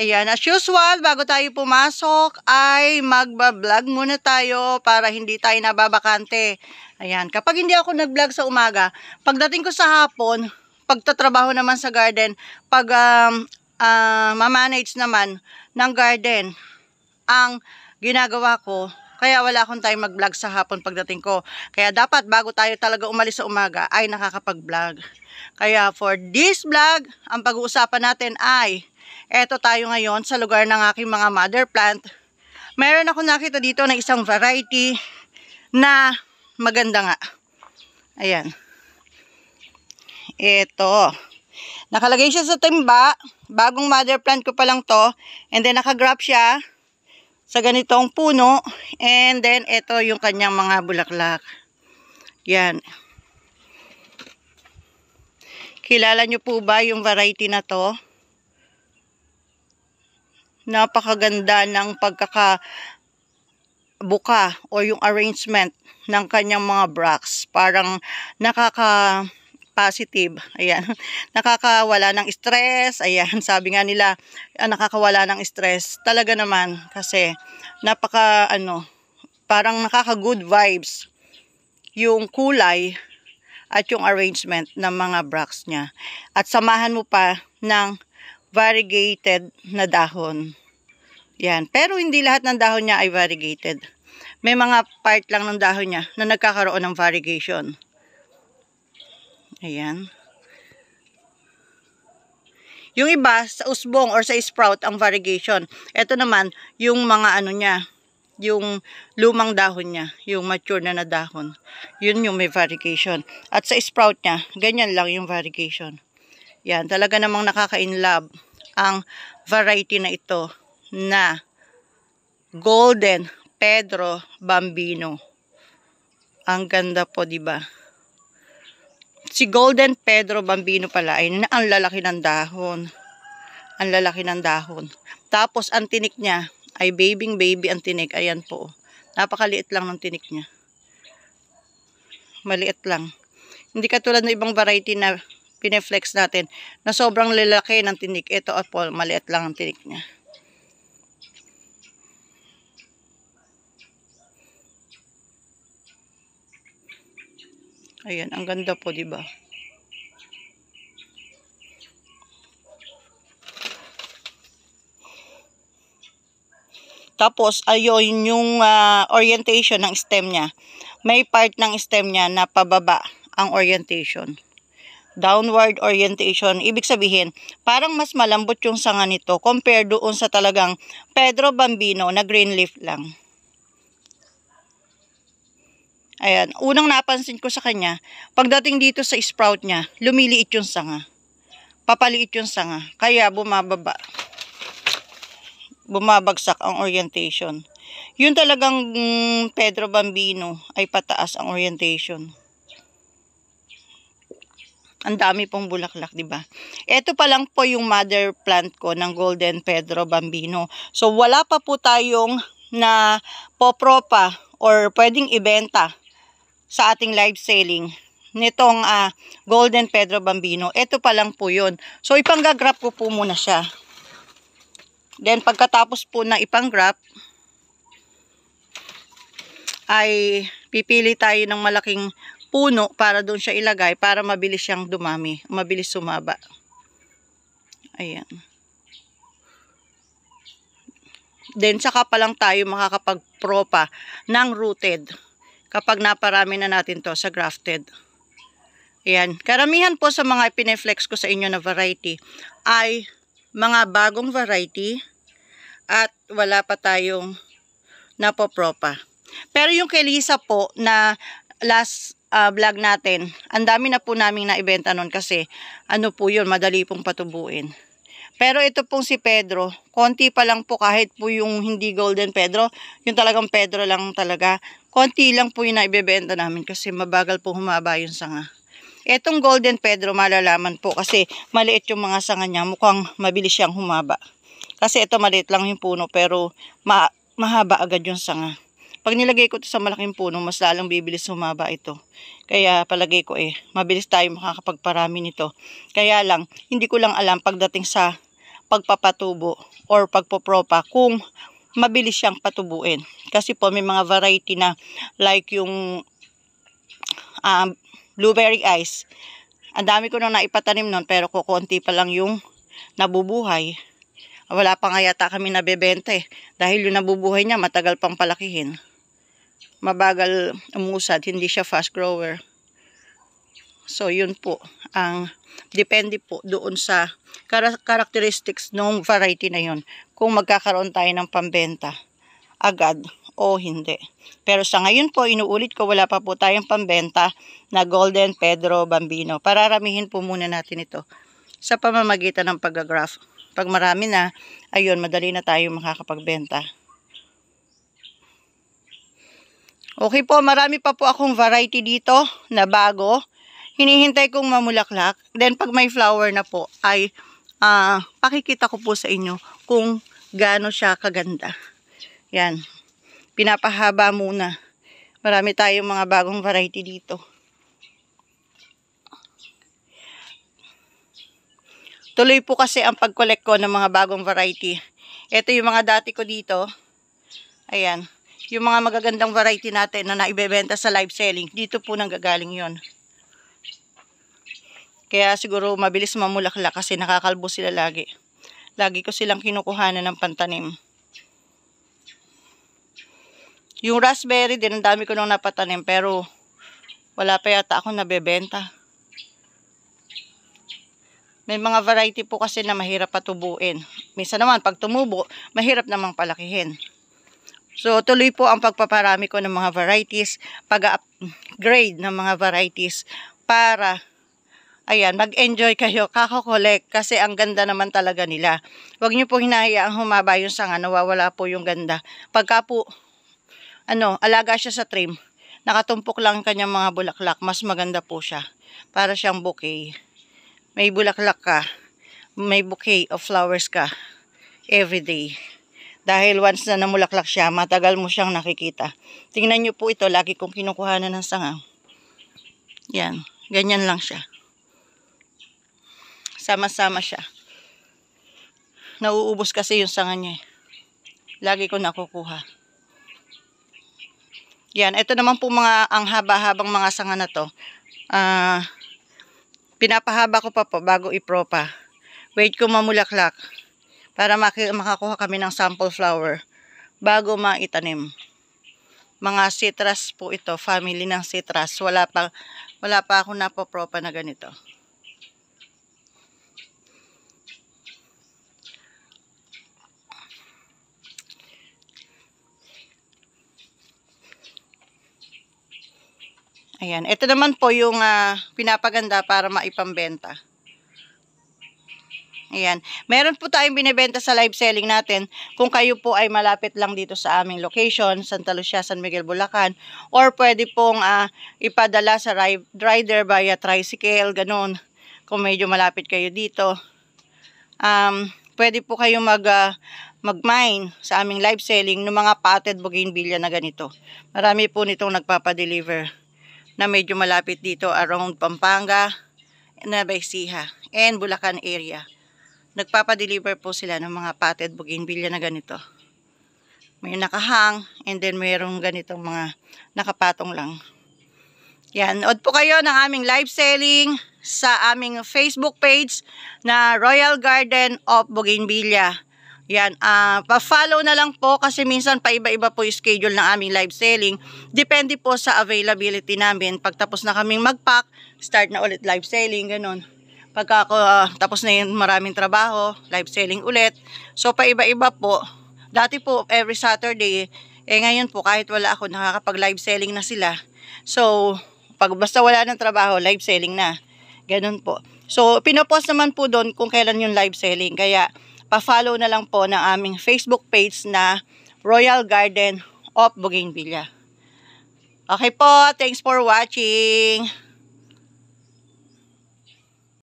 Ayan, as usual, bago tayo pumasok ay magba-vlog muna tayo para hindi tayo nababakante. Ayan, kapag hindi ako nag-vlog sa umaga, pagdating ko sa hapon, pagtatrabaho naman sa garden, pag mamanage naman ng garden, ang ginagawa ko, kaya wala akong time mag-vlog sa hapon pagdating ko. Kaya dapat bago tayo talaga umalis sa umaga ay nakakapag-vlog. Kaya for this vlog, ang pag-uusapan natin ay eto tayo ngayon sa lugar ng aking mga mother plant. Meron ako nakita dito na isang variety na maganda nga. Ayan. Ito. Nakalagay siya sa timba. Bagong mother plant ko pa lang to. And then nakagrap siya sa ganitong puno. And then ito yung kanyang mga bulaklak. Yan. Kilala nyo po ba yung variety na to? Napakaganda ng pagkakabuka o yung arrangement ng kanyang mga bracts. Parang nakaka-positive. Ayan. Nakakawala ng stress. Ayan. Sabi nga nila, nakakawala ng stress. Talaga naman. Kasi, parang nakaka-good vibes. Yung kulay at yung arrangement ng mga bracts niya. At samahan mo pa ng variegated na dahon. Yan. Pero hindi lahat ng dahon niya ay variegated. May mga part lang ng dahon niya na nagkakaroon ng variegation. Ayan. Yung iba, sa usbong or sa sprout ang variegation. Ito naman, yung mga niya, yung lumang dahon niya, yung mature na dahon. Yun yung may variegation. At sa sprout niya, ganyan lang yung variegation. Yan, talaga namang nakaka-inlove ang variety na ito na Golden Pedro Bambino. Ang ganda po, di ba? Si Golden Pedro Bambino pala ay ang lalaki ng dahon. Ang lalaki ng dahon. Tapos ang tinik niya ay baby ang tinik. Ayan po. Napakaliit lang ng tinik niya. Maliit lang. Hindi katulad ng ibang variety na pineflex natin na sobrang lalaki ng tinik. Ito po, maliit lang ang tinik niya. Ayan, ang ganda po, di ba? Tapos, ayun yung orientation ng stem niya. May part ng stem niya na pababa ang orientation. Downward orientation. Ibig sabihin, parang mas malambot yung sanga nito compared doon sa talagang Pedro Bambino na green leaf lang. Ayan. Unang napansin ko sa kanya, pagdating dito sa sprout niya, lumiliit yung sanga. Papaliit yung sanga. Kaya bumabagsak ang orientation. Yung talagang Pedro Bambino ay pataas ang orientation. Ang dami pong bulaklak, di ba? Ito pa lang po yung mother plant ko ng Golden Pedro Bambino. So wala pa po tayong na popropa or pwedeng ibenta sa ating live selling nitong Golden Pedro Bambino. Ito pa lang po yun. So ipanggagrap ko po muna siya. Then pagkatapos po na ipanggrap, ay pipili tayo ng malaking puno para doon siya ilagay para mabilis siyang dumami, mabilis sumaba. Ayan. Then saka pa lang tayo makakapagpropa ng rooted kapag naparami na natin to sa grafted. Ayan. Karamihan po sa mga pineflex ko sa inyo na variety ay mga bagong variety at wala pa tayong napopropa. Pero yung kay Lisa po na last vlog natin, ang dami na po naming naibenta nun kasi po yun, madali pong patubuin. Pero ito pong si Pedro, konti pa lang po kahit po yung hindi Golden Pedro, yung talagang Pedro lang talaga, konti lang po yung naibebenta namin kasi mabagal po humaba yung sanga. Etong Golden Pedro malalaman po kasi maliit yung mga sanga niya, mukhang mabilis siyang humaba. Kasi ito maliit lang yung puno pero mahaba agad yung sanga. Pag nilagay ko ito sa malaking puno, mas lalong bibilis humaba ito. Kaya palagay ko mabilis tayo makakapagparami nito. Kaya lang, hindi ko lang alam pagdating sa pagpapatubo or pagpopropa kung mabilis siyang patubuin. Kasi po may mga variety na like yung blueberry ice. Ang dami ko nang naipatanim nun pero kukunti pa lang yung nabubuhay. Wala pa nga yata kami nabebenta dahil yung nabubuhay niya matagal pang palakihin. Mabagal umusad, hindi siya fast grower. So yun po, depende po doon sa characteristics ng variety na yun kung magkakaroon tayo ng pambenta agad o hindi. Pero sa ngayon po, inuulit ko, wala pa po tayong pambenta na Golden Pedro Bambino. Pararamihin po muna natin ito sa pamamagitan ng pag-graph. Pag marami na, ayun, madali na tayo makakapagbenta. Okay po, marami pa po akong variety dito na bago. Hinihintay kong mamulaklak. Then pag may flower na po, ay pakikita ko po sa inyo kung gaano siya kaganda. Yan. Pinapahaba muna. Marami tayong mga bagong variety dito. Tuloy po kasi ang pag-collect ko ng mga bagong variety. Ito yung mga dati ko dito. Ayan. Yung mga magagandang variety natin na naibebenta sa live selling. Dito po nanggagaling yon. Kaya siguro mabilis mamulaklak kasi nakakalbo sila lagi. Lagi ko silang kinukuhanan ng pantanim. Yung raspberry din, ang dami ko nung napatanim pero wala pa yata ako nabebenta. May mga variety po kasi na mahirap patubuin. Minsan naman pag tumubo, mahirap namang palakihin. So tuloy po ang pagpaparami ko ng mga varieties, pag-upgrade ng mga varieties para ayan, mag-enjoy kayo, kakakolek kasi ang ganda naman talaga nila. Huwag niyo po hinahayaang humaba yung sanga, nawawala po yung ganda. Pagka po alaga siya sa trim, nakatumpok lang kanyang mga bulaklak, mas maganda po siya. Para siyang bouquet. May bulaklak ka, may bouquet of flowers ka everyday. Dahil once na namulaklak siya, matagal mo siyang nakikita. Tingnan niyo po ito, lagi kong kinukuhanan ng sanga. Yan, ganyan lang siya. Sama-sama siya. Nauubos kasi yung sanga niya. Lagi ko nakukuha. Yan, ito naman po ang haba-habang mga sanga na to. Pinapahaba ko pa po bago ipropa. Wait ko mamulaklak para makakuha kami ng sample flower bago maitanim. Mga citrus po ito, family ng citrus. Wala pa ako napopropa na ganito. Ayan, ito naman po yung pinapaganda para maipambenta. Ayan, meron po tayong binibenta sa live selling natin. Kung kayo po ay malapit lang dito sa aming location, Santa Lucia, San Miguel, Bulacan, or pwede pong ipadala sa rider via tricycle, ganun. Kung medyo malapit kayo dito, pwede po kayong mag-mine sa aming live selling ng mga potted bougainvillea na ganito. Marami po nitong nagpapadeliver na medyo malapit dito around Pampanga, Nueva Ecija, and Bulacan area. Nagpapadeliver po sila ng mga potted bougainvillea na ganito. May nakahang, and then mayroong ganitong mga nakapatong lang. Yan, nood po kayo ng aming live selling sa aming Facebook page na Royal Garden of Bougainvillea. Yan, pa-follow na lang po kasi minsan paiba-iba po yung schedule ng aming live selling. Depende po sa availability namin. Pag tapos na kaming mag-pack, start na ulit live selling, ganun. Pagka tapos na yung maraming trabaho, live selling ulit. So, paiba-iba po. Dati po, every Saturday, ngayon po, kahit wala ako, nakakapag-live selling na sila. So, basta wala ng trabaho, live selling na. Ganun po. So, pinopost naman po doon kung kailan yung live selling. Kaya, pa-follow na lang po ng aming Facebook page na Royal Garden of Bougainvillea. Okay po, thanks for watching.